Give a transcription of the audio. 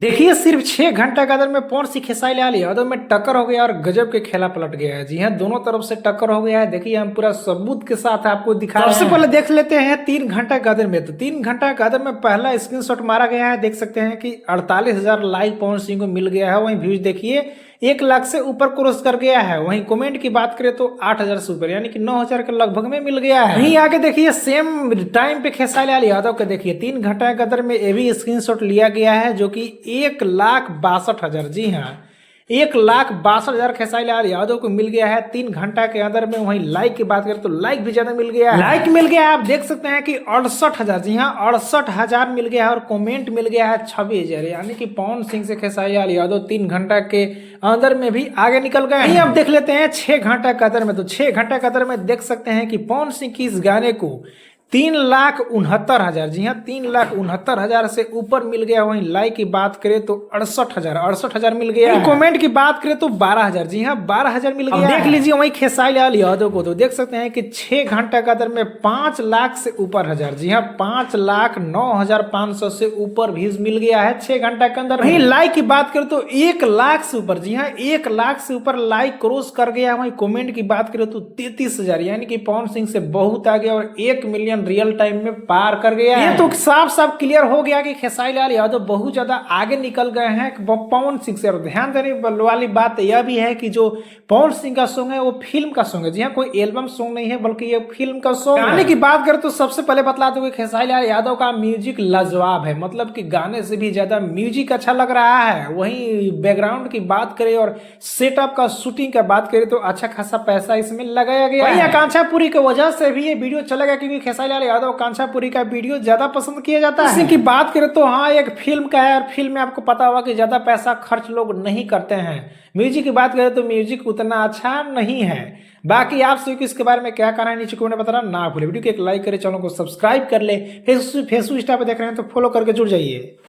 देखिए सिर्फ 6 घंटा के अंदर में पवन सिंह खेसारी लाल यादव में टक्कर हो गया और गजब के खेला पलट गया है। जी हाँ, दोनों तरफ से टक्कर हो गया है। देखिए हम पूरा सबूत के साथ आपको दिखा रहे हैं। सबसे पहले देख लेते हैं 3 घंटा के अंदर में। तो 3 घंटा के अंदर में पहला स्क्रीनशॉट मारा गया है। देख सकते हैं कि 48,000 लाइक पवन सिंह को मिल गया है। वहीं व्यूज देखिए 1 लाख से ऊपर क्रॉस कर गया है। वहीं कमेंट की बात करें तो 8,000 से ऊपर यानी कि 9,000 के लगभग में मिल गया है। वहीं आगे देखिए सेम टाइम पे खेसारी लाल यादव के देखिए 3 घंटा के अंदर में ये भी स्क्रीनशॉट लिया गया है जो कि 1,62,000। जी हाँ, 1,62,000 खेसारी लाल यादव को मिल गया है 3 घंटा के अंदर में। वहीं लाइक की बात करें तो लाइक भी ज्यादा मिल गया है। लाइक मिल गया है, आप देख सकते हैं कि 68,000। जी हाँ, 68,000 मिल गया है और कमेंट मिल गया है 26,000। यानी कि पवन सिंह से खेसारी लाल यादव 3 घंटा के अंदर में भी आगे निकल गए हैं। अब देख लेते हैं 6 घंटा के अंदर में। तो 6 घंटा के अंदर में देख सकते हैं कि पवन सिंह की इस गाने को 3,69,000। जी हाँ, 3,69,000 से ऊपर मिल गया। वहीं लाइक की बात करें तो 68,000 मिल गया। कमेंट की बात करें तो 12,000। जी हाँ, 12,000 मिल गया। देख लीजिए वहीं खेसारी लाल यादव को तो देख सकते हैं कि 6 घंटा के अंदर में 5 लाख से ऊपर हजार। जी हाँ, 5,09,500 से ऊपर व्यूज मिल गया है 6 घंटा के अंदर। वहीं लाइक की बात करें तो 1 लाख से ऊपर। जी हाँ, 1 लाख से ऊपर लाइक क्रॉस कर गया। वहीं कमेंट की बात करें तो 33,000 यानी कि पवन सिंह से बहुत आगे और 1 मिलियन रियल टाइम में पार कर गया है। ये तो साफ साफ क्लियर हो गया कि खेसारी लाल यादव बहुत ज्यादा आगे निकल गए हैं पवन सिंह से। और ध्यान देने वाली बात यह भी है कि जो पवन सिंह का सॉन्ग है वो फिल्म का सॉन्ग है। जी हाँ, कोई एल्बम सॉन्ग नहीं है बल्कि ये फिल्म का सॉन्ग है। गाने की बात करें तो सबसे पहले बतला दूं कि खेसारी लाल यादव का म्यूजिक लाजवाब है। मतलब कि गाने से भी ज्यादा म्यूजिक अच्छा लग रहा है। वहीं बैकग्राउंड की बात करें और सेटअप का शूटिंग का बात करें तो अच्छा खासा पैसा इसमें लगाया गया है। आकांक्षा पुरी की वजह से भी ये वीडियो चलेगा क्योंकि खेसारी लाल यादव कांचापुरी का वीडियो ज्यादा पसंद किया जाता है। की बात करें तो हाँ, एक फिल्म का है और फिल्म में आपको पता होगा कि ज्यादा पैसा खर्च लोग नहीं करते हैं। म्यूजिक की बात करें तो म्यूजिक उतना अच्छा नहीं है। बाकी आप सभी को इसके बारे में क्या कहना है नीचे कमेंट में बताना ना भूले। वीडियो को एक लाइक करें, चैनल को सब्सक्राइब कर ले। फेसबुक इंस्टा पे देख रहे हैं तो फॉलो करके जुड़ जाइए।